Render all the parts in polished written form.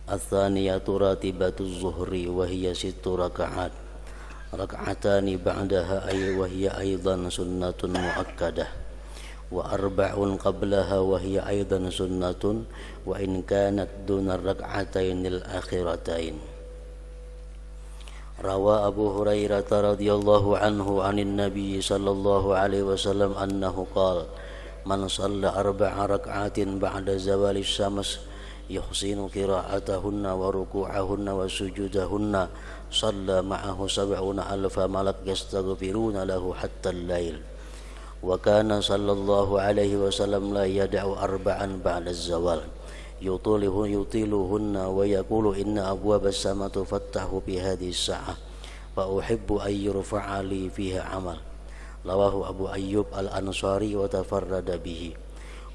Ats-tsaniyatu ratibatuz zuhri wa hiya 6 raka'at. Rak'atani ba'daha wa hiya aidan sunnatun muakkadah. Wa arba'un qablaha wa hiya aidan sunnatun wa in kanat duna rak'atainil akhiratain. Rawa Abu Hurairah radhiyallahu anhu 'anil Nabi sallallahu alaihi wasallam annahu qala man shalla arba'a rak'atin ba'da zawali syams yuhsinu qira'atahunna wa ruku'ahunna wa sujudahunna shalla ma'ahu sab'una alfa malak yastaghfiruna lahu hatta al-lail. Wa kana sallallahu alaihi wasallam la yada'u arba'an ba'da az-zawal yutiluhunna wa yaqulu inna abwabas sama tufattahu fi hadhihi as-sa'ah fa uhibbu an yurfa'a li fiha amal. Rawahu Abu Ayyub al-Ansari wa tafarrada bihi.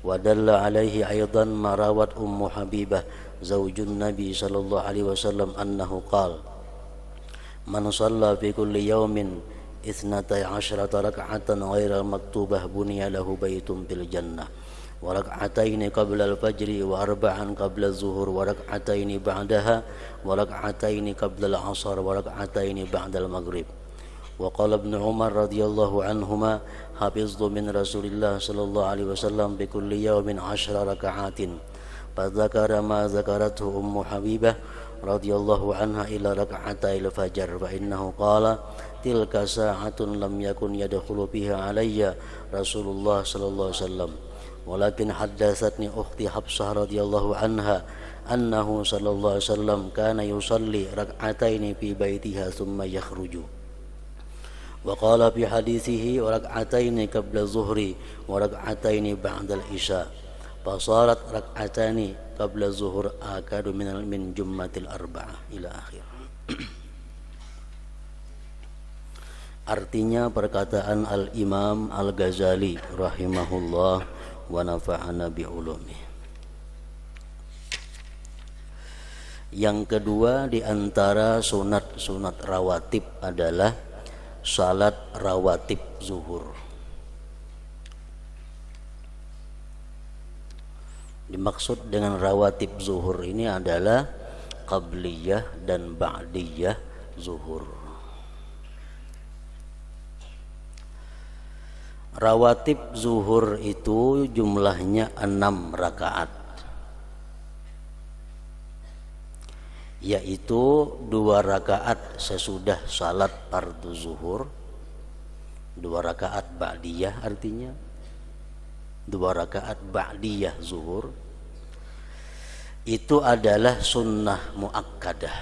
Wa dalla alaihi aidan ma rawat Ummu Habibah zaujun Nabi sallallahu alaihi wasallam annahu qala man shalla fi kulli yawmin 12 rak'atan ghaira maktubah buniya lahu baitun fil jannah wa rak'ataini qabla al-fajri wa arba'an qabla az-zuhur wa rak'ataini ba'daha wa rak'ataini qabla al-'asr wa rak'ataini ba'da al-maghrib. Wa qala Ibnu Umar radhiyallahu anhuma hafiztu min Rasulillah sallallahu alaihi wasallam bi kulli yawmin 10 raka'atin. Fa dzakara ma dzakarathu Ummu Habibah radhiyallahu anha ila raka'atil fajr fa innahu qala tilka sa'atun lam yakun yadkhulu biha alayya Rasulullah sallallahu alaihi wasallam walakin haddatsatni ukhti Hafsah radhiyallahu anha annahu sallallahu alaihi wasallam kana yusalli rak'ataini fi baitiha thumma yakhruju. Wa qala fi hadithihi wa rak'ataini qabla zuhri wa rak'ataini ba'da al-isya fa sarat rak'atani qabla zuhur akadu min jummatil arba'ah ila akhir. Artinya perkataan Al-Imam Al-Ghazali rahimahullah wa nafa'ana bi ulumi. Yang kedua di antara sunat-sunat rawatib adalah salat rawatib zuhur. Dimaksud dengan rawatib zuhur ini adalah qabliyah dan ba'diyah zuhur. Rawatib zuhur itu jumlahnya 6 rakaat, yaitu 2 rakaat sesudah salat fardu zuhur, 2 rakaat ba'diyah, artinya 2 rakaat ba'diyah zuhur. Itu adalah sunnah muakkadah,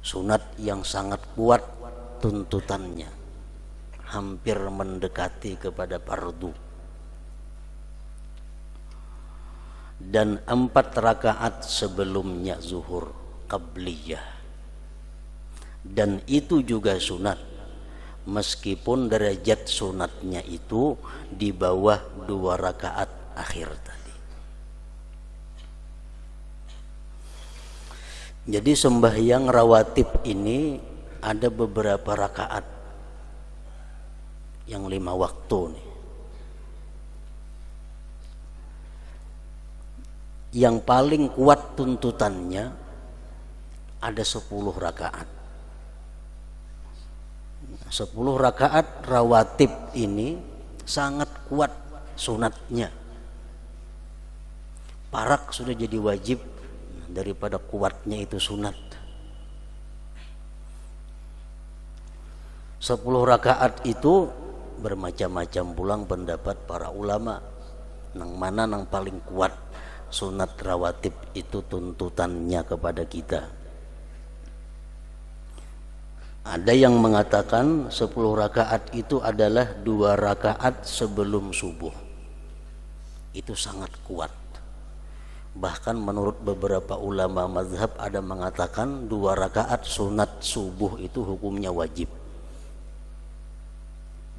sunat yang sangat kuat tuntutannya, hampir mendekati kepada fardu. Dan 4 rakaat sebelumnya zuhur qabliyah, dan itu juga sunat meskipun derajat sunatnya itu di bawah 2 rakaat akhir tadi. Jadi sembahyang rawatib ini ada beberapa rakaat yang 5 waktu nih. Yang paling kuat tuntutannya ada 10 rakaat. 10 rakaat rawatib ini sangat kuat sunatnya. Parak sudah jadi wajib daripada kuatnya itu sunat. 10 rakaat itu bermacam-macam pulang pendapat para ulama, nang mana nang paling kuat sunat rawatib itu tuntutannya kepada kita. Ada yang mengatakan 10 rakaat itu adalah 2 rakaat sebelum subuh. Itu sangat kuat. Bahkan menurut beberapa ulama mazhab ada mengatakan 2 rakaat sunat subuh itu hukumnya wajib.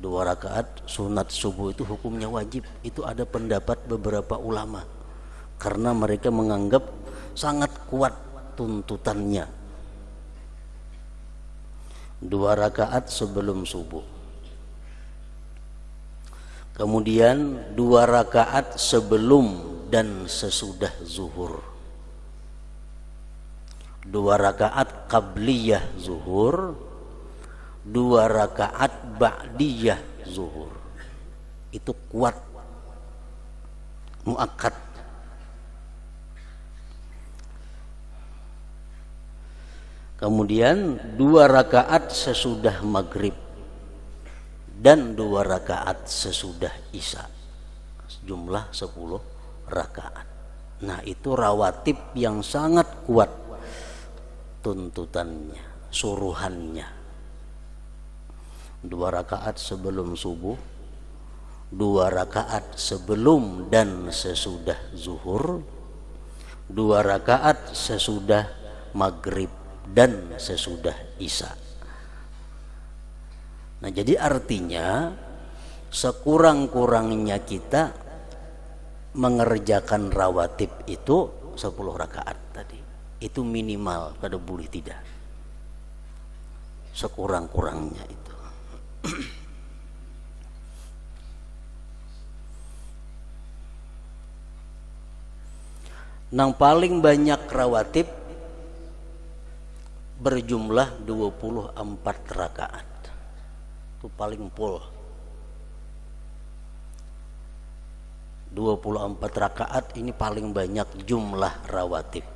2 rakaat sunat subuh itu hukumnya wajib. Itu ada pendapat beberapa ulama, karena mereka menganggap sangat kuat tuntutannya. 2 rakaat sebelum subuh. Kemudian 2 rakaat sebelum dan sesudah zuhur. 2 rakaat qabliyah zuhur, 2 rakaat ba'diyah zuhur. Itu kuat, muakkad. Kemudian 2 rakaat sesudah maghrib dan 2 rakaat sesudah isya. Jumlah 10 rakaat. Nah, itu rawatib yang sangat kuat tuntutannya, suruhannya. 2 rakaat sebelum subuh, 2 rakaat sebelum dan sesudah zuhur, 2 rakaat sesudah maghrib dan sesudah isya. Nah, jadi artinya sekurang-kurangnya kita mengerjakan rawatib itu 10 rakaat tadi. Itu minimal, kada boleh tidak. Sekurang-kurangnya itu. Nang paling banyak rawatib berjumlah 24 rakaat. Itu paling full. 24 rakaat ini paling banyak jumlah rawatib.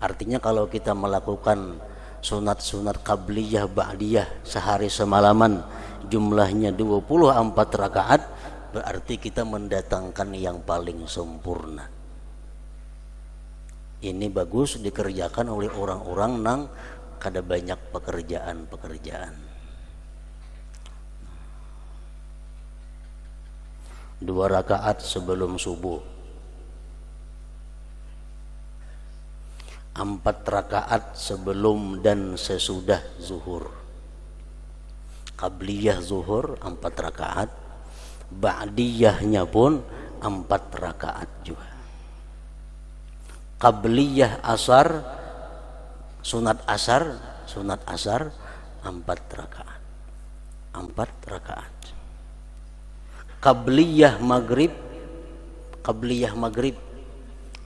Artinya kalau kita melakukan sunat-sunat qabliyah ba'diyah sehari semalaman jumlahnya 24 rakaat, berarti kita mendatangkan yang paling sempurna. Ini bagus dikerjakan oleh orang-orang nang kada banyak pekerjaan-pekerjaan. 2 rakaat sebelum subuh, 4 rakaat sebelum dan sesudah zuhur. Qabliyah zuhur 4 rakaat, ba'diyahnya pun 4 rakaat juga. Qabliyah asar, sunat asar 4 rakaat. 4 rakaat. Qabliyah maghrib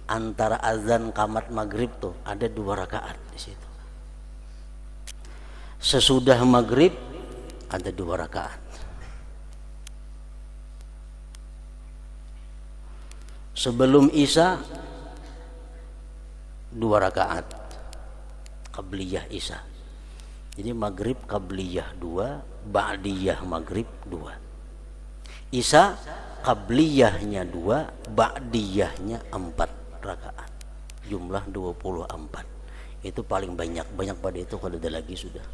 antara azan qamat maghrib tuh ada 2 rakaat di situ. Sesudah maghrib ada 2 rakaat. Sebelum isya 2 rakaat qabliyah isya. Jadi maghrib qabliyah 2, ba'diyah maghrib 2. Isya qabliyahnya 2, ba'diyahnya 4 rakaat. Jumlah 24. Itu paling banyak pada itu, kalau ada lagi sudah.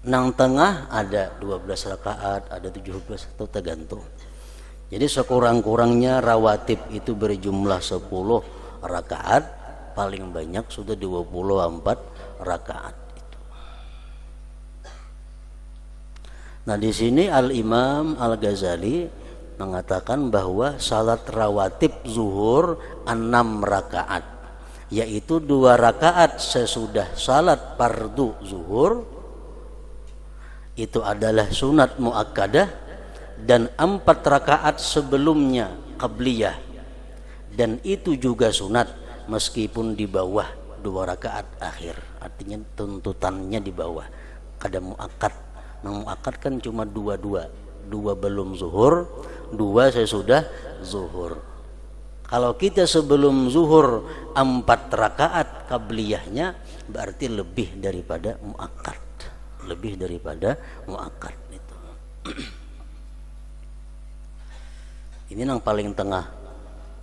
Nang tengah ada 12 rakaat, ada 17, atau tergantung. Jadi sekurang-kurangnya rawatib itu berjumlah 10 rakaat, paling banyak sudah 24 rakaat. Nah, di sini Al-Imam Al-Ghazali mengatakan bahwa salat rawatib zuhur 6 rakaat, yaitu 2 rakaat sesudah salat fardu zuhur, itu adalah sunat muakkadah, dan 4 rakaat sebelumnya qabliyah, dan itu juga sunat meskipun di bawah 2 rakaat akhir. Artinya tuntutannya di bawah, kada muakkad. Muakkad kan cuma 2 belum zuhur, 2 sesudah zuhur. Kalau kita sebelum zuhur 4 rakaat qabliyahnya, berarti lebih daripada muakkad itu. Ini yang paling tengah.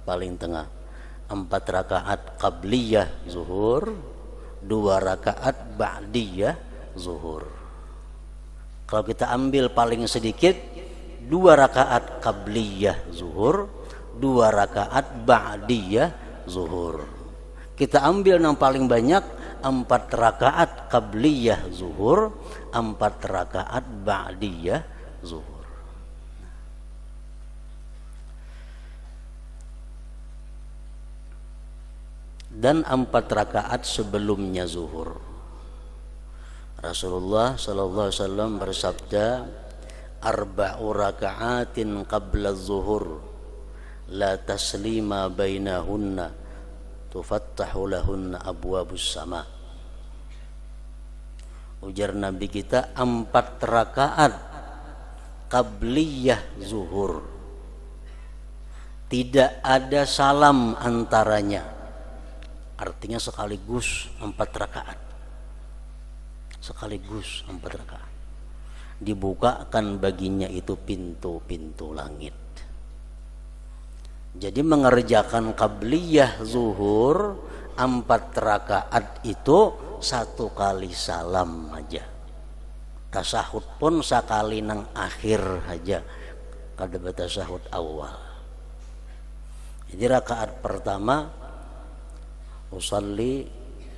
4 rakaat qabliyah zuhur, 2 rakaat ba'diyah zuhur. Kalau kita ambil paling sedikit 2 rakaat qabliyah zuhur, 2 rakaat ba'diyah zuhur. Kita ambil yang paling banyak 4 rakaat qabliyah zuhur, 4 rakaat ba'diyah zuhur. Dan 4 rakaat sebelumnya zuhur. Rasulullah sallallahu alaihi wasallam bersabda, arba'u raka'atin qabla zuhur la taslima bainahunna tufattahu lahunna abwabus sama. Ujar Nabi kita 4 rakaat qabliyah zuhur, tidak ada salam antaranya, artinya sekaligus 4 rakaat, sekaligus 4 rakaat dibukakan baginya itu pintu-pintu langit. Jadi mengerjakan qabliyah zuhur 4 rakaat itu 1 kali salam aja. Tasahud pun sekali nang akhir aja, kada tasahud awal. Jadi rakaat pertama usalli,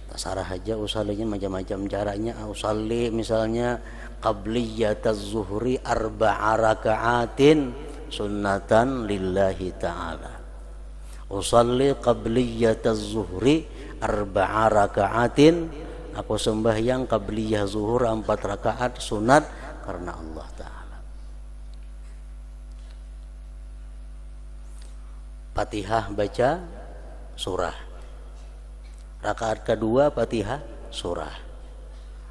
tasarah aja usallinya macam-macam caranya. Usalli misalnya qabliyataz zuhri 4 rakaatin sunnatan lillahi ta'ala. Usalli qabliyataz zuhri 4 rakaatin, aku sembahyang qabliyah zuhur 4 rakaat sunat karena Allah Ta'ala. Fatihah baca surah, rakaat kedua Fatihah surah,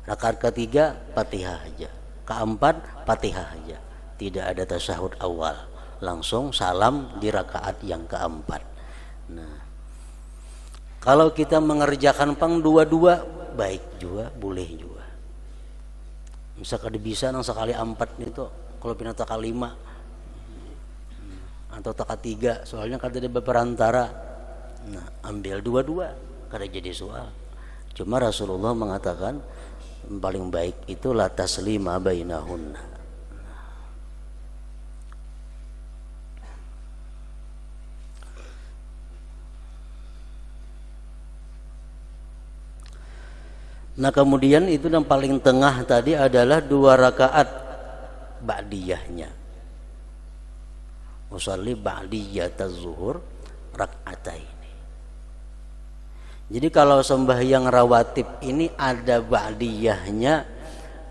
rakaat ketiga Fatihah aja, keempat Fatihah aja, tidak ada tasyahud awal, langsung salam di rakaat yang keempat. Nah, kalau kita mengerjakan pang dua-dua baik juga, boleh juga. Misalkan bisa nang sekali 4 itu, kalau pindah taka 5 atau taka 3, soalnya kada ada berantara. Nah, ambil dua-dua, kada jadi soal. Cuma Rasulullah mengatakan paling baik itu la taslima bainahunna. Nah kemudian itu yang paling tengah tadi adalah 2 rakaat ba'diyahnya. Usalli ba'diyataz zuhur rak'ataini. Jadi kalau sembahyang rawatib ini ada ba'diyahnya,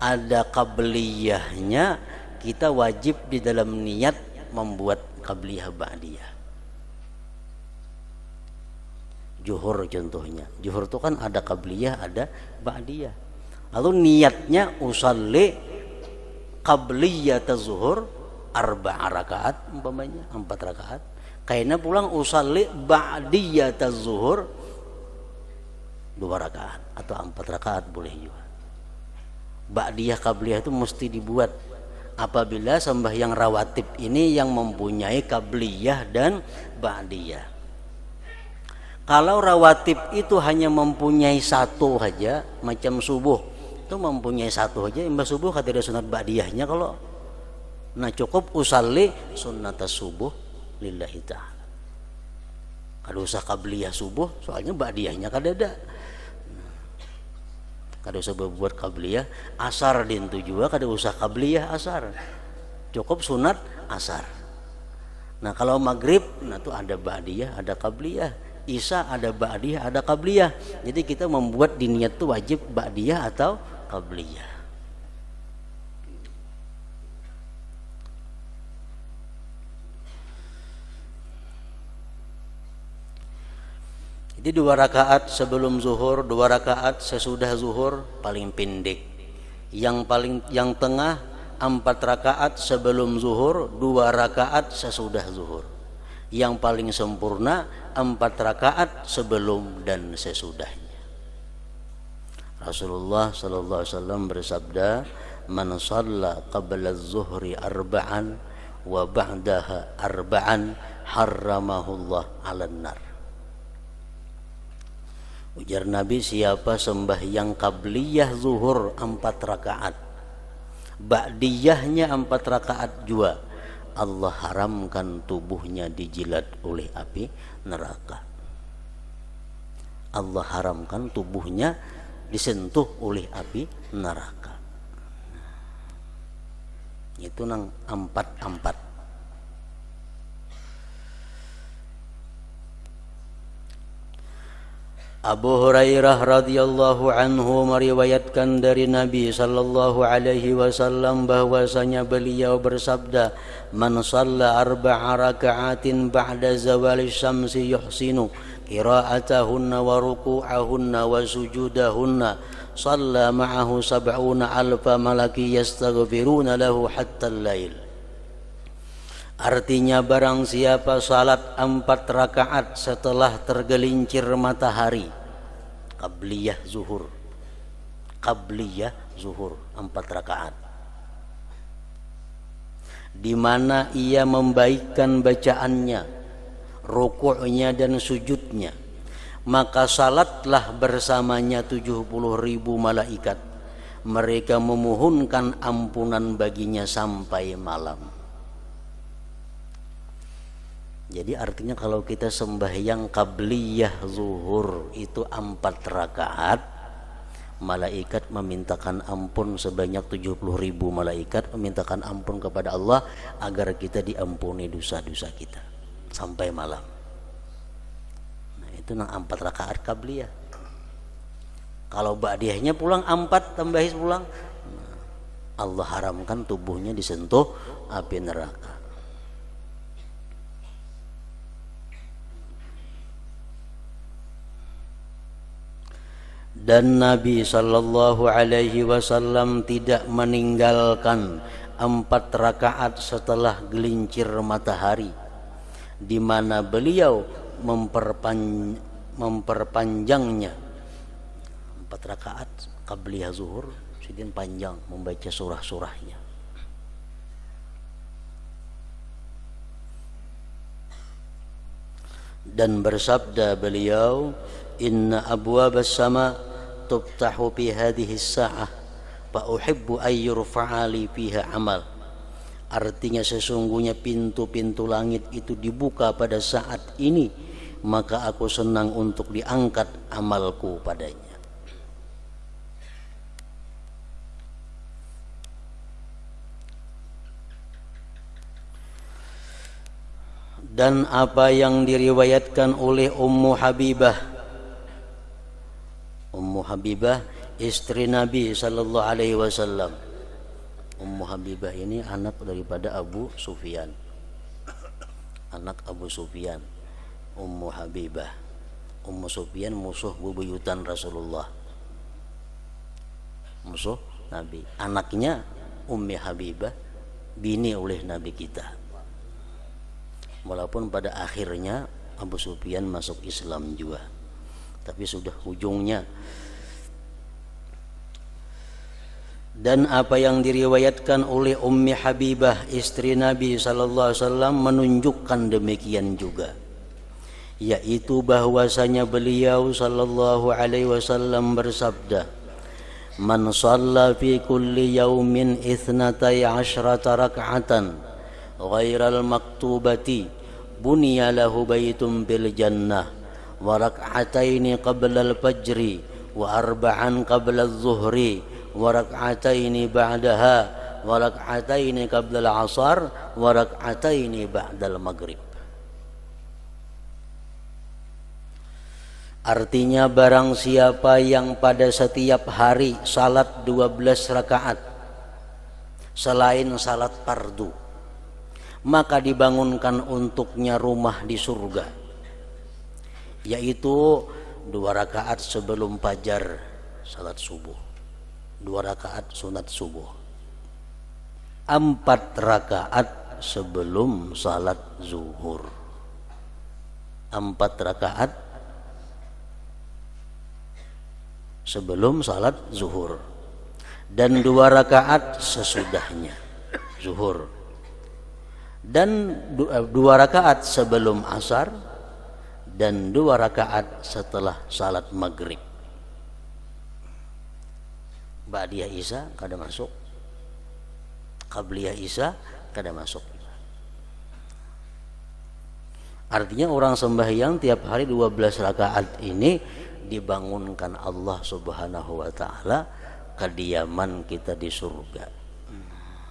ada qabliyahnya, kita wajib di dalam niat membuat qabliyah ba'diyah. Zuhur contohnya, zuhur itu kan ada qabliyah ada ba'diyah. Lalu niatnya usalli qabliyataz zuhur 4 rakaat umpamanya, 4 rakaat. Kaina pulang usalli ba'diyataz zuhur 2 rakaat atau 4 rakaat boleh juga. Ba'diyah qabliyah itu mesti dibuat apabila sembahyang rawatib ini yang mempunyai qabliyah dan ba'diyah. Kalau rawatib itu hanya mempunyai 1 saja, macam subuh itu mempunyai 1 saja, imbas subuh kada ada sunat ba'diyahnya kalau. Nah cukup usalli sunnatas subuh lillahi ta'ala. Kada usah qabliyah subuh, soalnya ba'diyahnya kada ada. Kada usah berbuat qabliyah. Asar dintu juga kada usah qabliyah asar, cukup sunat asar. Nah kalau maghrib, nah tuh ada ba'diyah ada qabliyah. Isya ada ba'diyah ada qabliyah. Jadi kita membuat di niat itu wajib ba'diyah atau qabliyah. Jadi 2 rakaat sebelum zuhur, 2 rakaat sesudah zuhur paling pendek. Yang tengah 4 rakaat sebelum zuhur, 2 rakaat sesudah zuhur. Yang paling sempurna 4 rakaat sebelum dan sesudahnya. Rasulullah sallallahu alaihi wasallam bersabda, "Man shalla qabla az-zuhri arba'an wa ba'daha arba'an harramahullah 'alan nar." Ujar Nabi, siapa sembahyang qabliyah zuhur 4 rakaat, ba'diyahnya 4 rakaat juga, Allah haramkan tubuhnya dijilat oleh api neraka. Allah haramkan tubuhnya disentuh oleh api neraka. Itu nang 4. Abu Hurairah radhiyallahu anhu meriwayatkan dari Nabi sallallahu alaihi wasallam bahwasanya beliau bersabda, "Man shalla arba'a raka'atin ba'da zawali syamsi yuhsinu qira'atahunna wa ruku'ahunna wa sujudahunna, shalla ma'ahu sab'una alfa malaki yastaghfiruna lahu hatta al-lail." Artinya barang siapa salat 4 rakaat setelah tergelincir matahari, qabliyah zuhur 4 rakaat, di mana ia membaikkan bacaannya, rukuknya dan sujudnya, maka salatlah bersamanya 70.000 malaikat. Mereka memohonkan ampunan baginya sampai malam. Jadi artinya kalau kita sembahyang qabliyah zuhur itu 4 rakaat, malaikat memintakan ampun sebanyak 70.000 malaikat memintakan ampun kepada Allah agar kita diampuni dosa-dosa kita sampai malam. Nah, itu 4 rakaat qabliyah. Kalau ba'diyahnya pulang 4 tambah pulang, Allah haramkan tubuhnya disentuh api neraka. Dan Nabi sallallahu alaihi wasallam tidak meninggalkan 4 rakaat setelah gelincir matahari, di mana beliau memperpanjangnya. 4 rakaat qabliyah zuhur sidin panjang membaca surah-surahnya. Dan bersabda beliau, "Inna abwabas sama tuftahu fi hadhihi as-sa'ah fa uhibbu ay yurfa'a li fiha amal." Artinya sesungguhnya pintu-pintu langit itu dibuka pada saat ini, maka aku senang untuk diangkat amalku padanya. Dan apa yang diriwayatkan oleh Ummu Habibah istri Nabi sallallahu alaihi wasallam. Ummu Habibah ini anak daripada Abu Sufyan. Anak Abu Sufyan. Ummu Habibah. Ummu Sufyan musuh bebuyutan Rasulullah. Musuh Nabi. Anaknya Ummi Habibah bini oleh Nabi kita. Walaupun pada akhirnya Abu Sufyan masuk Islam juga, tapi sudah ujungnya. Dan apa yang diriwayatkan oleh Ummi Habibah istri Nabi sallallahu alaihi wasallam menunjukkan demikian juga, yaitu bahwasanya beliau sallallahu alaihi wasallam bersabda, "Man shalla fi kulli yaumin 12 rak'atan ghairal maktubati buniya lahu baitun bil jannah wa rak'ataini qabla al fajri wa arba'an qabla az-zuhri wa rak'ataini ba'daha wa rak'ataini qabla al asar wa rak'ataini ba'da al maghrib." Artinya barang siapa yang pada setiap hari salat 12 rakaat selain salat fardu, maka dibangunkan untuknya rumah di surga, yaitu 2 rakaat sebelum fajar salat subuh, 2 rakaat sunat subuh, 4 rakaat sebelum salat zuhur, 4 rakaat sebelum salat zuhur, dan 2 rakaat sesudahnya zuhur, dan 2 rakaat sebelum asar, dan 2 rakaat setelah salat maghrib. Ba'diyah Isya kada masuk, qabliyah Isya kada masuk. Artinya orang sembahyang tiap hari 12 rakaat ini dibangunkan Allah Subhanahu wa taala kediaman kita di surga.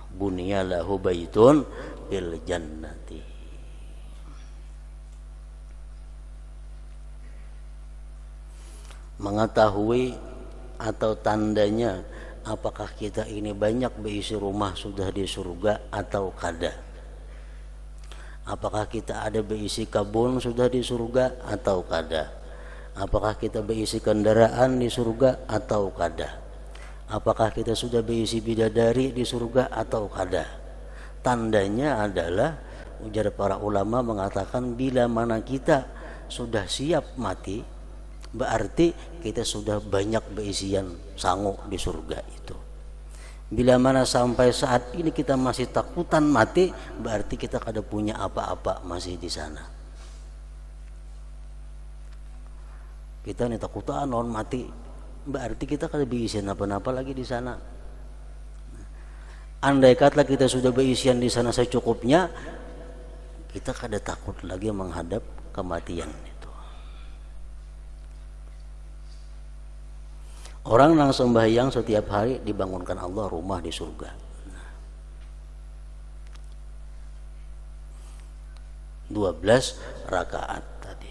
Buniya lahu baitun bil jannati. mengetahui atau tandanya apakah kita ini banyak berisi rumah sudah di surga atau kada. Apakah kita ada berisi kebun sudah di surga atau kada. Apakah kita berisi kendaraan di surga atau kada. Apakah kita sudah berisi bidadari di surga atau kada. Tandanya adalah, ujar para ulama mengatakan, bila mana kita sudah siap mati, berarti kita sudah banyak berisian sangu di surga itu. Bila mana sampai saat ini kita masih takutan mati, berarti kita kada punya apa-apa masih di sana. Kita nih takutan non mati, berarti kita kada berisian apa-apa lagi di sana. Andai kata kita sudah berisian di sana secukupnya, kita kada takut lagi menghadap kematian. Orang yang sembahyang setiap hari dibangunkan Allah rumah di surga. 12 rakaat tadi.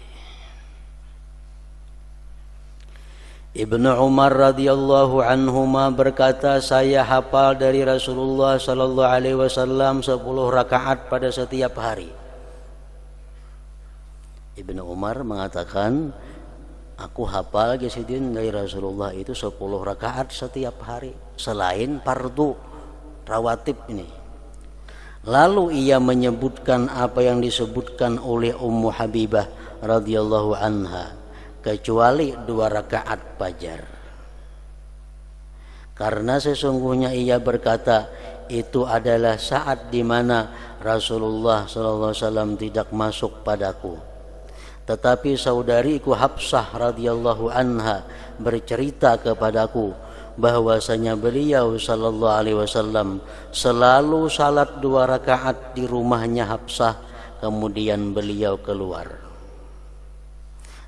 Ibnu Umar radhiyallahu anhuma berkata, saya hafal dari Rasulullah sallallahu alaihi wasallam 10 rakaat pada setiap hari. Ibnu Umar mengatakan, aku hafal Jasidin dari Rasulullah itu 10 rakaat setiap hari selain fardu rawatib ini. Lalu ia menyebutkan apa yang disebutkan oleh Ummu Habibah radhiyallahu anha, kecuali 2 rakaat fajar. Karena sesungguhnya ia berkata, itu adalah saat di mana Rasulullah sallallahu alaihi wasallam tidak masuk padaku. Tetapi saudariku Hafsah radhiyallahu anha bercerita kepadaku bahwasanya beliau sallallahu alaihi wasallam selalu salat 2 rakaat di rumahnya Hafsah, kemudian beliau keluar.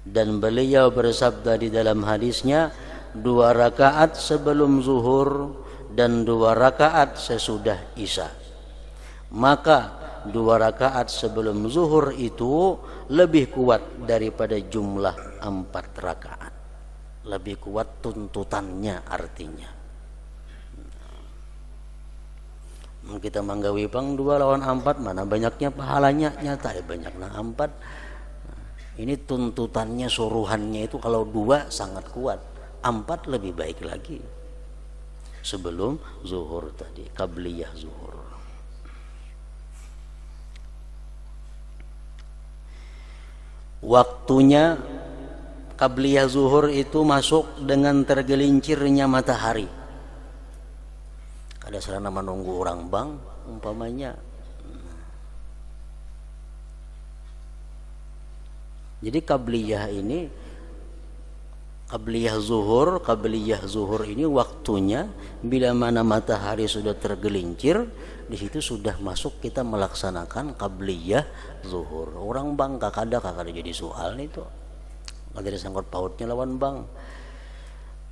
Dan beliau bersabda di dalam hadisnya, 2 rakaat sebelum zuhur dan 2 rakaat sesudah isya. Maka 2 rakaat sebelum zuhur itu lebih kuat daripada jumlah 4 rakaat. Lebih kuat tuntutannya artinya. Kita manggawi pang 2 lawan 4, mana banyaknya pahalanya, nyata ya banyak nah 4. Ini tuntutannya, suruhannya itu kalau 2 sangat kuat, 4 lebih baik lagi. Sebelum zuhur tadi, qabliyah zuhur. Waktunya qabliyah zuhur itu masuk dengan tergelincirnya matahari. Kada sarana menunggu orang bang umpamanya. Jadi qabliyah ini, qabliyah zuhur ini waktunya bila mana matahari sudah tergelincir, di situ sudah masuk kita melaksanakan qabliyah zuhur. Orang bang kakada jadi soal nih tuh, kada ada sangkut pautnya lawan bang.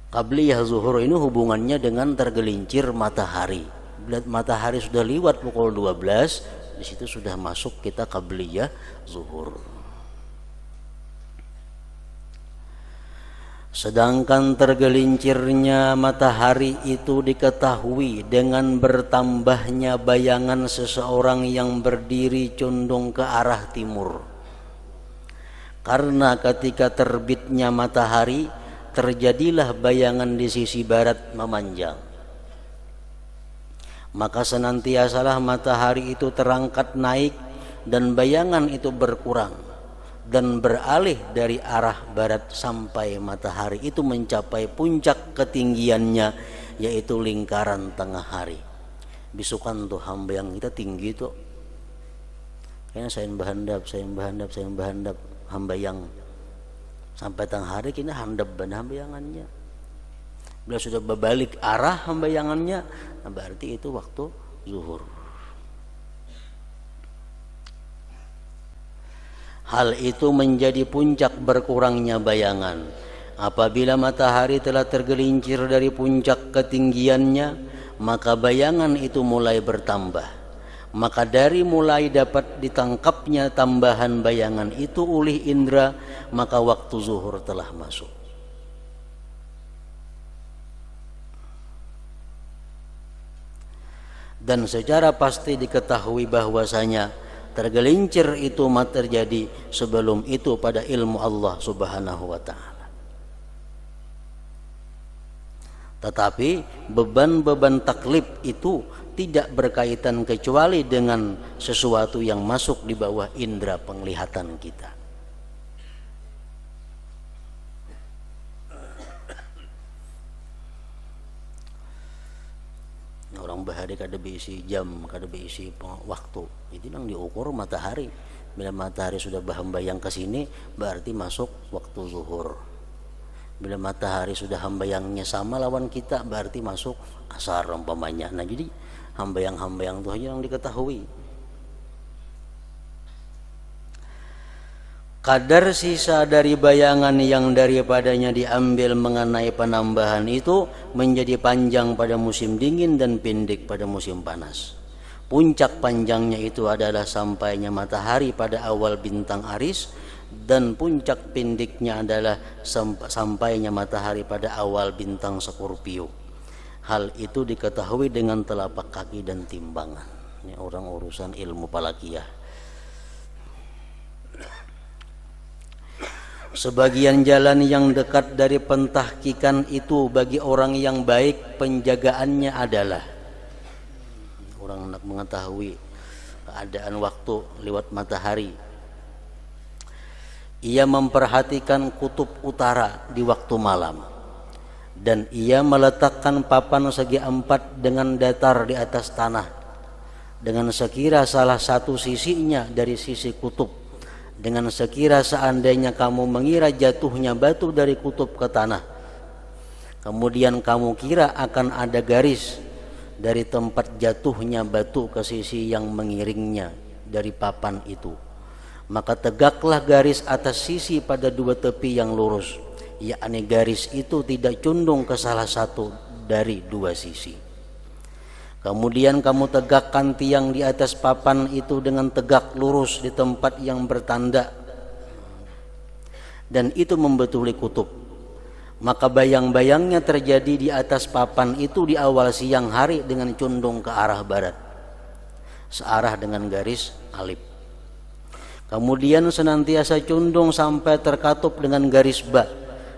Qabliyah zuhur ini hubungannya dengan tergelincir matahari. Bila matahari sudah lewat pukul 12, di situ sudah masuk kita qabliyah zuhur. Sedangkan tergelincirnya matahari itu diketahui dengan bertambahnya bayangan seseorang yang berdiri condong ke arah timur. Karena ketika terbitnya matahari, terjadilah bayangan di sisi barat memanjang. Maka senantiasalah matahari itu terangkat naik dan bayangan itu berkurang dan beralih dari arah barat sampai matahari itu mencapai puncak ketinggiannya, yaitu lingkaran tengah hari. Bisukan tuh hamba yang kita tinggi tuh, kayaknya saya bahandap hamba yang sampai tengah hari kini handap ban hambayangannya. Bila sudah berbalik arah hambayangannya, nah berarti itu waktu zuhur. Hal itu menjadi puncak berkurangnya bayangan. Apabila matahari telah tergelincir dari puncak ketinggiannya, maka bayangan itu mulai bertambah. Maka dari mulai dapat ditangkapnya tambahan bayangan itu oleh indera, maka waktu zuhur telah masuk. dan secara pasti diketahui bahwasanya tergelincir itu terjadi sebelum itu pada ilmu Allah Subhanahu wa taala. Tetapi beban-beban taklif itu tidak berkaitan kecuali dengan sesuatu yang masuk di bawah indera penglihatan kita. Orang bahari kada beisi jam, kada beisi waktu. Itu yang diukur matahari. Bila matahari sudah bahembayang ke sini, berarti masuk waktu zuhur. Bila matahari sudah hambayangnya sama lawan kita, berarti masuk asar umpamanya. Nah, jadi hambayang-hambayang itu yang diketahui. Kadar sisa dari bayangan yang daripadanya diambil mengenai penambahan itu menjadi panjang pada musim dingin dan pendek pada musim panas. Puncak panjangnya itu adalah sampainya matahari pada awal bintang Aries, dan puncak pendeknya adalah sampainya matahari pada awal bintang Scorpio. Hal itu diketahui dengan telapak kaki dan timbangan. Ini orang urusan ilmu falakiyah. Sebagian jalan yang dekat dari pentahkikan itu bagi orang yang baik penjagaannya adalah orang nak mengetahui keadaan waktu lewat matahari. Ia memperhatikan kutub utara di waktu malam, dan ia meletakkan papan segi empat dengan datar di atas tanah, dengan sekira salah satu sisinya dari sisi kutub, dengan sekira seandainya kamu mengira jatuhnya batu dari kutub ke tanah, kemudian kamu kira akan ada garis dari tempat jatuhnya batu ke sisi yang mengiringnya dari papan itu, maka tegaklah garis atas sisi pada dua tepi yang lurus, yakni garis itu tidak condong ke salah satu dari dua sisi. Kemudian kamu tegakkan tiang di atas papan itu dengan tegak lurus di tempat yang bertanda, dan itu membetuli kutub. Maka bayang-bayangnya terjadi di atas papan itu di awal siang hari dengan condong ke arah barat, searah dengan garis alif. Kemudian senantiasa condong sampai terkatup dengan garis ba,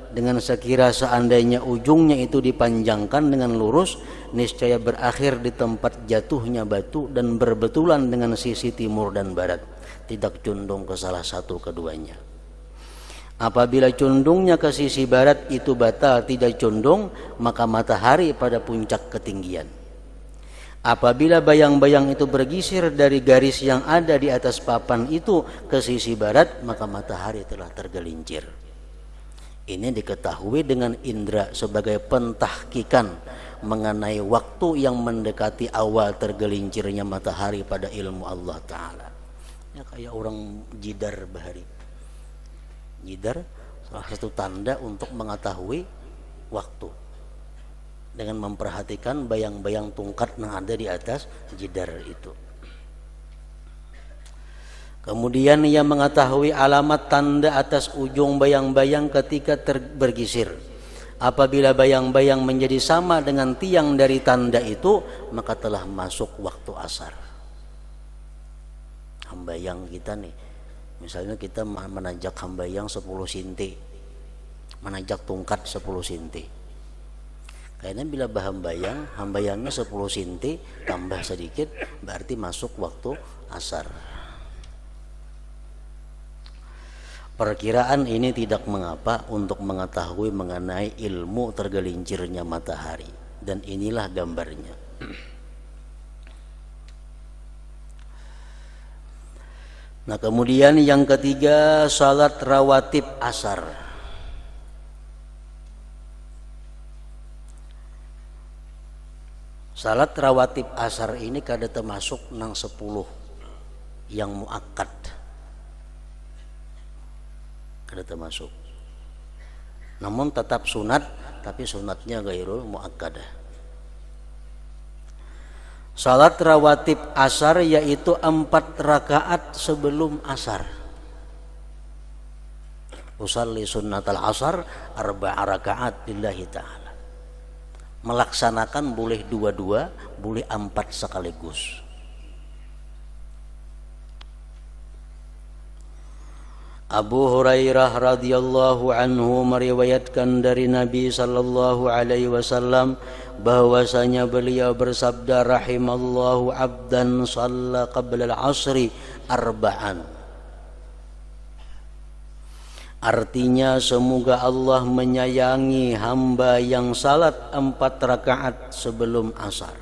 dengan sekira seandainya ujungnya itu dipanjangkan dengan lurus, niscaya berakhir di tempat jatuhnya batu dan berbetulan dengan sisi timur dan barat, tidak condong ke salah satu keduanya. Apabila condongnya ke sisi barat itu batal tidak condong, maka matahari pada puncak ketinggian. Apabila bayang-bayang itu bergisir dari garis yang ada di atas papan itu ke sisi barat, maka matahari telah tergelincir. Ini diketahui dengan indera sebagai pentahkikan mengenai waktu yang mendekati awal tergelincirnya matahari pada ilmu Allah Ta'ala. Ya, kayak orang jidar bahari. Jidar salah satu tanda untuk mengetahui waktu, dengan memperhatikan bayang-bayang tungkat yang ada di atas jidar itu. Kemudian ia mengetahui alamat tanda atas ujung bayang-bayang ketika bergisir. Apabila bayang-bayang menjadi sama dengan tiang dari tanda itu, maka telah masuk waktu asar. Hambayang kita nih, misalnya kita menanjak hambayang 10 sinti, menanjak tungkat 10 sinti. Karena bila hambayangnya 10 sinti tambah sedikit, berarti masuk waktu asar. Perkiraan ini tidak mengapa untuk mengetahui mengenai ilmu tergelincirnya matahari, dan inilah gambarnya. Nah, kemudian yang ketiga, salat rawatib asar. Salat rawatib asar ini kada termasuk nang 10 yang muakkad, kada termasuk. Namun tetap sunat, tapi sunatnya gairul muakkadah. Salat rawatib asar yaitu 4 rakaat sebelum asar. Usalli sunnatal asar 4 rakaat lillahi ta'ala. Melaksanakan boleh dua-dua, boleh 4 sekaligus. Abu Hurairah radhiyallahu anhu meriwayatkan dari Nabi sallallahu alaihi wasallam bahwasanya beliau bersabda, rahimallahu abdan shalla qabla al-'asri arba'an. Artinya semoga Allah menyayangi hamba yang salat 4 rakaat sebelum asar.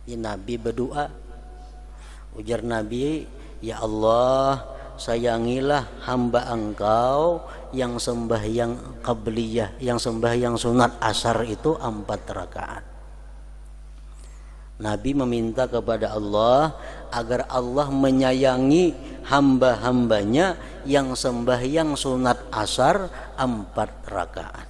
Ini Nabi berdoa. Ujar Nabi, ya Allah, sayangilah hamba Engkau yang sembahyang qabliyah, yang sembahyang sunat asar itu 4 rakaat. Nabi meminta kepada Allah agar Allah menyayangi hamba-hambanya yang sembahyang sunat asar 4 rakaat.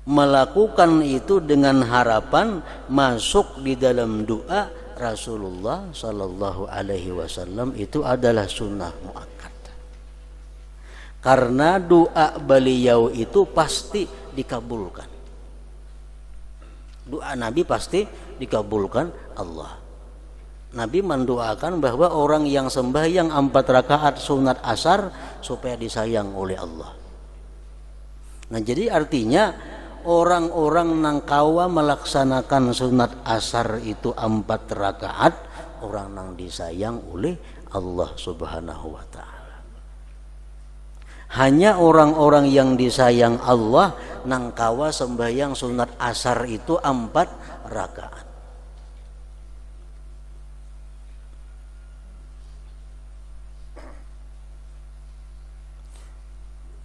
Melakukan itu dengan harapan masuk di dalam doa Rasulullah sallallahu alaihi wasallam itu adalah sunnah muakkad. Karena doa beliau itu pasti dikabulkan. Doa Nabi pasti dikabulkan Allah. Nabi mendoakan bahwa orang yang sembahyang 4 rakaat sunat asar supaya disayang oleh Allah. Nah, jadi artinya orang-orang nang kawa melaksanakan sunat asar itu 4 rakaat, orang nang disayang oleh Allah Subhanahu wa taala. Hanya orang-orang yang disayang Allah nang kawa sembahyang sunat asar itu 4 rakaat.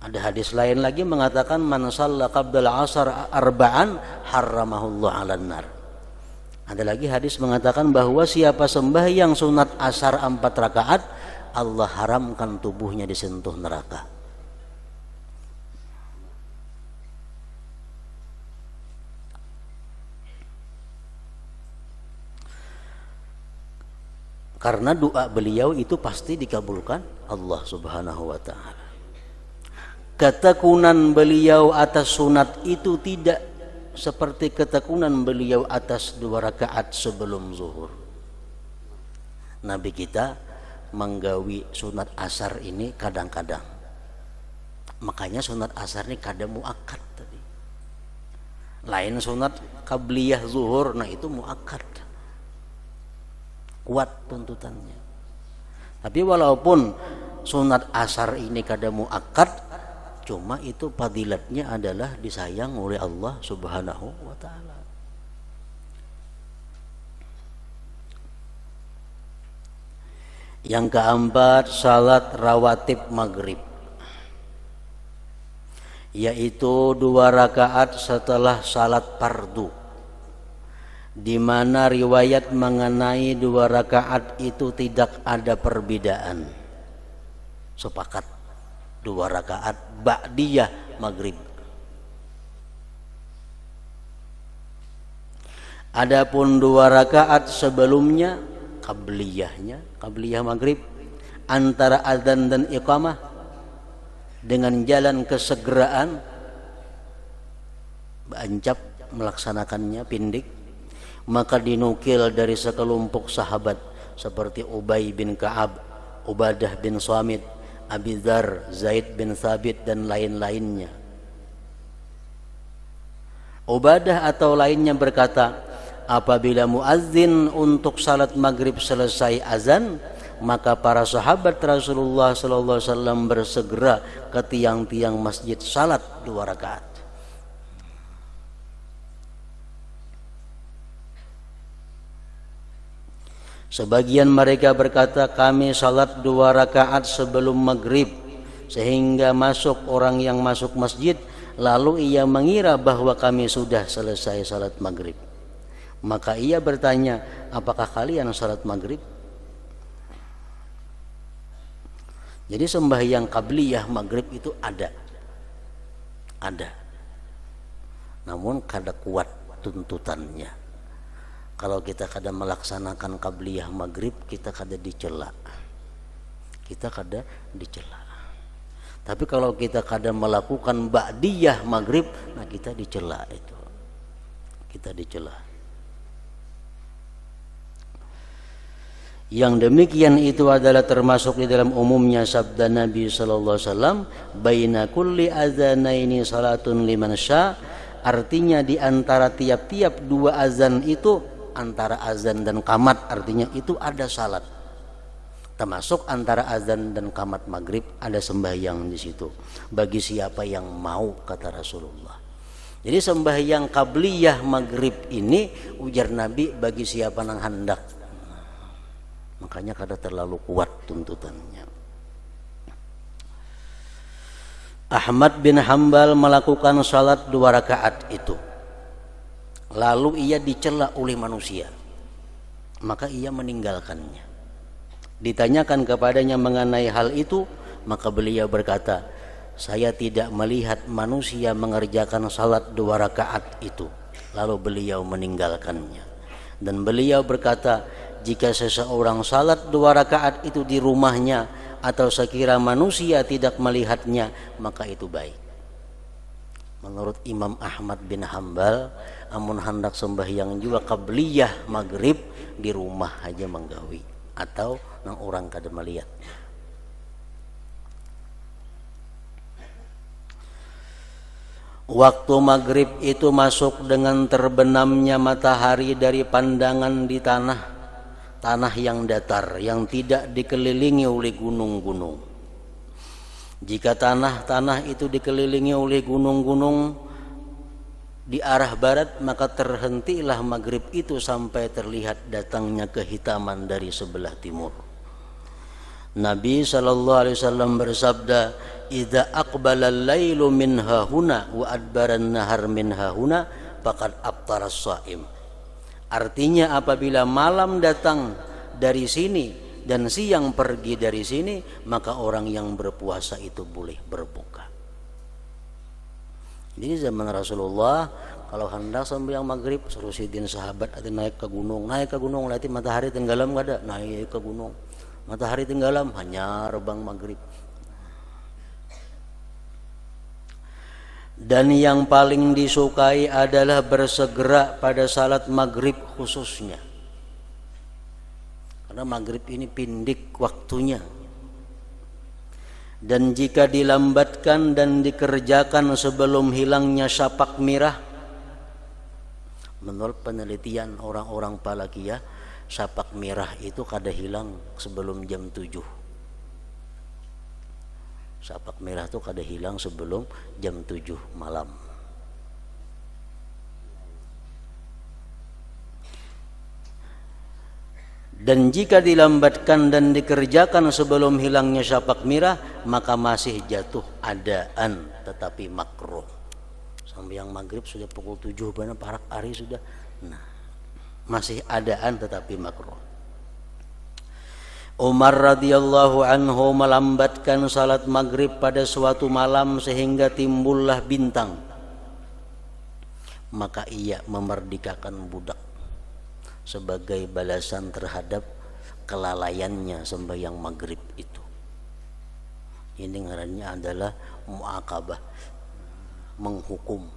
Ada hadis lain lagi mengatakan man shalla qabla asar arba'an harramahullah 'alan nar. Ada lagi hadis mengatakan bahwa siapa sembahyang sunat asar 4 rakaat, Allah haramkan tubuhnya disentuh neraka. Karena doa beliau itu pasti dikabulkan Allah Subhanahu wa taala. Ketekunan beliau atas sunat itu tidak seperti ketekunan beliau atas 2 rakaat sebelum zuhur. Nabi kita menggawi sunat asar ini kadang-kadang. Makanya sunat asar ini kadang muakkad tadi. Lain sunat qabliyah zuhur, nah itu muakkad. Kuat tuntutannya. Tapi walaupun sunat asar ini kadang muakkad, cuma itu fadilatnya adalah disayang oleh Allah Subhanahu wa taala. Yang keempat, salat rawatib maghrib, yaitu 2 rakaat setelah salat fardu, di mana riwayat mengenai 2 rakaat itu tidak ada perbedaan. Sepakat 2 rakaat ba'diyah maghrib. Adapun 2 rakaat sebelumnya qabliyah maghrib, antara adzan dan iqamah dengan jalan kesegeraan bancap melaksanakannya pindik, maka dinukil dari sekelompok sahabat seperti Ubay bin Ka'ab, Ubadah bin Samit, Abi Dzar, Zaid bin Thabit dan lain-lainnya. Ubadah atau lainnya berkata, apabila muazzin untuk salat maghrib selesai azan, maka para sahabat Rasulullah sallallahu alaihi wasallam bersegera ke tiang-tiang masjid salat 2 rakaat. Sebagian mereka berkata, kami salat 2 rakaat sebelum maghrib, sehingga masuk orang yang masuk masjid, lalu ia mengira bahwa kami sudah selesai salat maghrib. Maka ia bertanya, apakah kalian salat maghrib? Jadi sembahyang qabliyah maghrib itu ada, namun kada kuat tuntutannya. Kalau kita kada melaksanakan qabliyah maghrib, kita kada dicela. Tapi kalau kita kadang melakukan ba'diyah maghrib, nah kita dicela itu. Kita dicela. Yang demikian itu adalah termasuk di dalam umumnya sabda Nabi sallallahu alaihi wasallam, baina kulli adzanaini salatun liman sya, artinya di antara tiap-tiap dua azan itu, antara azan dan qamat artinya itu ada salat. Termasuk antara azan dan qamat maghrib ada sembahyang di situ. Bagi siapa yang mau, kata Rasulullah. Jadi sembahyang qabliyah maghrib ini ujar Nabi bagi siapa yang hendak. Makanya kada terlalu kuat tuntutannya. Ahmad bin Hambal melakukan salat 2 rakaat itu. Lalu ia dicela oleh manusia. Maka ia meninggalkannya. Ditanyakan kepadanya mengenai hal itu, maka beliau berkata, saya tidak melihat manusia mengerjakan salat 2 rakaat itu. Lalu beliau meninggalkannya. Dan beliau berkata, jika seseorang salat 2 rakaat itu di rumahnya atau sekira manusia tidak melihatnya, maka itu baik. Menurut Imam Ahmad bin Hambal, amun hendak sembahyang juga qabliyah maghrib di rumah aja menggawi atau nang orang kada melihat. Waktu maghrib itu masuk dengan terbenamnya matahari dari pandangan di tanah yang datar, yang tidak dikelilingi oleh gunung-gunung. Jika tanah itu dikelilingi oleh gunung-gunung di arah barat, maka terhentilah maghrib itu sampai terlihat datangnya kehitaman dari sebelah timur. Nabi SAW bersabda, idza aqbala al-lailu min hahuna wa adbara an-nahar min hahuna faqad aftara as-shaim. Artinya apabila malam datang dari sini dan siang pergi dari sini, maka orang yang berpuasa itu boleh berbuka. Jadi zaman Rasulullah kalau hendak sembahyang maghrib suruh sidin sahabat ada naik ke gunung nanti matahari tenggelam ada, naik ke gunung matahari tenggelam hanya rebang maghrib. Dan yang paling disukai adalah bersegera pada salat maghrib khususnya, karena maghrib ini pindik waktunya. Dan jika dilambatkan dan dikerjakan sebelum hilangnya syapak merah, menurut penelitian orang-orang Falakiyah, syapak merah itu kada hilang sebelum jam 7. Syapak merah itu kada hilang sebelum jam 7 malam. Dan jika dilambatkan dan dikerjakan sebelum hilangnya syapak merah, maka masih jatuh adaan tetapi makruh. Sembahyang maghrib sudah pukul 7 benar parak hari sudah. Nah, masih adaan tetapi makruh. Umar radhiyallahu anhu melambatkan salat maghrib pada suatu malam sehingga timbullah bintang. Maka ia memerdekakan budak sebagai balasan terhadap kelalaiannya sembahyang maghrib itu. Ini ngarannya adalah mu'aqabah, menghukum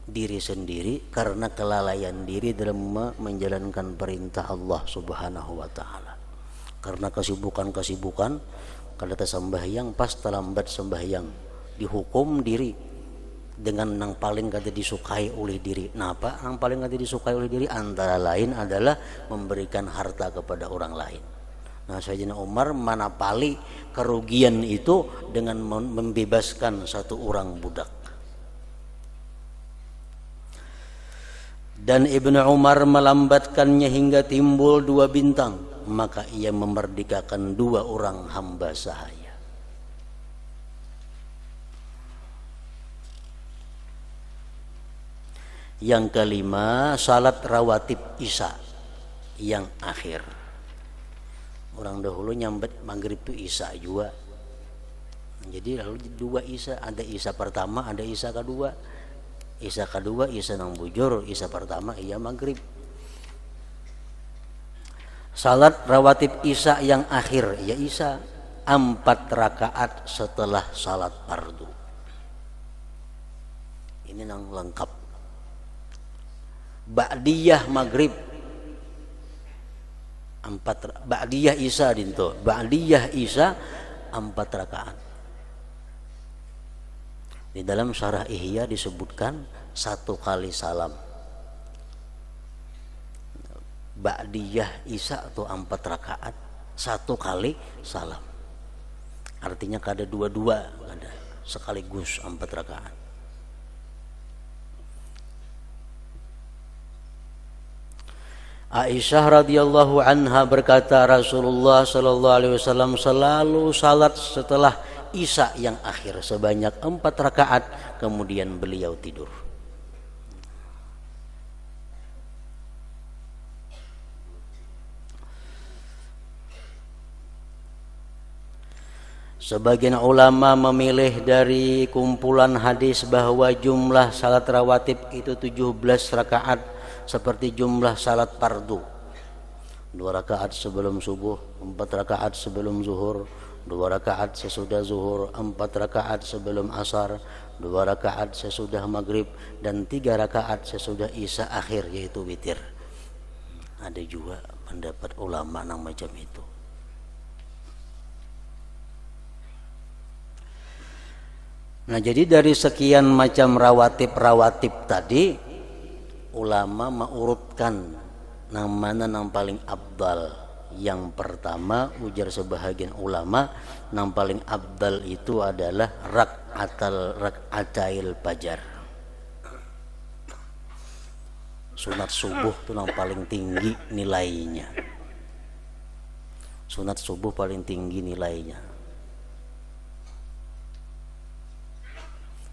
diri sendiri karena kelalaian diri dalam menjalankan perintah Allah Subhanahu wa taala. Karena kesibukan kalau sembahyang pas terlambat sembahyang, dihukum diri dengan yang paling kada disukai oleh diri. Nah, apa yang paling kada disukai oleh diri? Antara lain adalah memberikan harta kepada orang lain. Nah, Sayyidina Umar manapali kerugian itu dengan membebaskan satu orang budak. Dan Ibnu Umar melambatkannya hingga timbul 2 bintang, maka ia memerdekakan 2 orang hamba sahaya. Yang kelima, salat rawatib Isya yang akhir. Orang dahulu nyambet maghrib itu Isya juga. Jadi lalu 2 Isya, ada Isya pertama, ada Isya kedua. Isya kedua Isya nang bujur, Isya pertama iya maghrib. Salat rawatib Isya yang akhir ya Isya 4 rakaat setelah salat fardu. Ini yang lengkap. Ba'diyah maghrib 4, ba'diyah isya dinto, ba'diyah isya 4 rakaat. Di dalam syarah Ihya disebutkan 1 kali salam. Ba'diyah isya atau 4 rakaat 1 kali salam. Artinya kada dua-dua, kada sekaligus 4 rakaat. Aisyah radhiyallahu anha berkata, Rasulullah sallallahu alaihi wasallam selalu salat setelah isya yang akhir sebanyak 4 rakaat, kemudian beliau tidur. Sebagian ulama memilih dari kumpulan hadis bahwa jumlah salat rawatib itu 17 rakaat seperti jumlah salat fardu. 2 rakaat sebelum subuh, 4 rakaat sebelum zuhur, 2 rakaat sesudah zuhur, 4 rakaat sebelum asar, 2 rakaat sesudah maghrib, dan 3 rakaat sesudah isya akhir yaitu witir. Ada juga pendapat ulama yang macam itu. Nah, jadi dari sekian macam rawatib tadi, ulama mengurutkan yang mana yang paling abdal. Yang pertama, ujar sebahagian ulama, yang paling abdal itu adalah rak'atail fajar. Sunat subuh itu yang paling tinggi nilainya. Sunat subuh paling tinggi nilainya.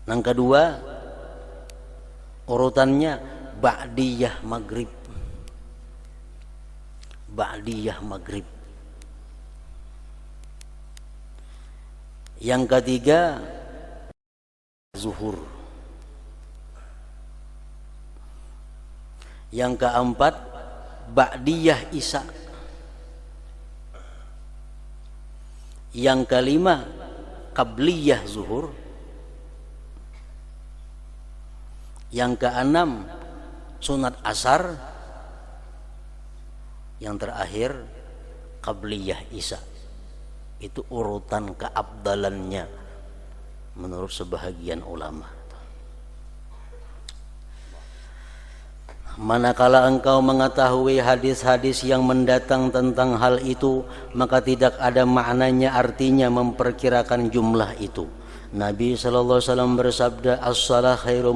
Yang kedua, urutannya ba'diyah maghrib. Ba'diyah maghrib. Yang ketiga, zuhur. Yang keempat, ba'diyah isya. Yang kelima, qabliyah zuhur. Yang keenam, sunat asar. Yang terakhir, qabliyah isya. Itu urutan keabdalannya menurut sebahagian ulama. Manakala engkau mengetahui hadis-hadis yang mendatang tentang hal itu, maka tidak ada maknanya artinya memperkirakan jumlah itu. Nabi sallallahu alaihi wasallam bersabda, as-shalah khairu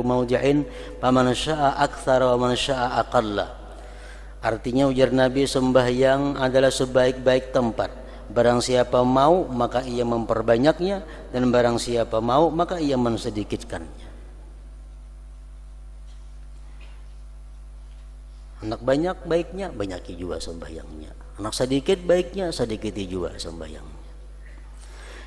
mawdi'in, faman syaa aktsara wa man syaa aqalla. Artinya, ujar Nabi, sembahyang adalah sebaik-baik tempat. Barang siapa mau maka ia memperbanyaknya, dan barang siapa mau maka ia mensedikitkannya. Anak banyak baiknya, banyaki juga sembahyangnya. Anak sedikit baiknya, sedikiti juga sembahyangnya.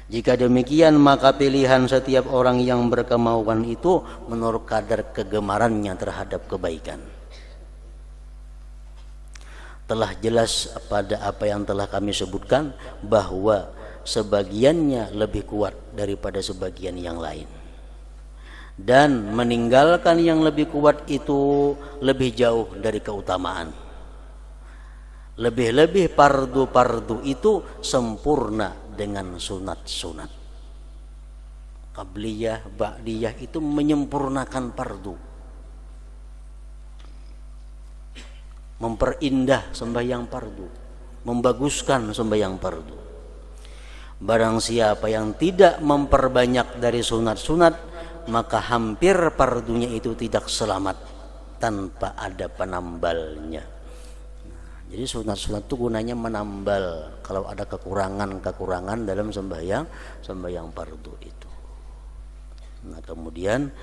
Jika demikian, maka pilihan setiap orang yang berkemauan itu menurut kadar kegemarannya terhadap kebaikan. Telah jelas pada apa yang telah kami sebutkan bahwa sebagiannya lebih kuat daripada sebagian yang lain. Dan meninggalkan yang lebih kuat itu lebih jauh dari keutamaan. Lebih-lebih fardu-fardu itu sempurna dengan sunat-sunat. Qabliyah, ba'diyah itu menyempurnakan fardu, memperindah sembahyang fardu, membaguskan sembahyang fardu. Barang siapa yang tidak memperbanyak dari sunat-sunat, maka hampir fardunya itu tidak selamat tanpa ada penambalnya. Jadi sunat-sunat itu gunanya menambal kalau ada kekurangan dalam sembahyang fardu itu. Nah, kemudian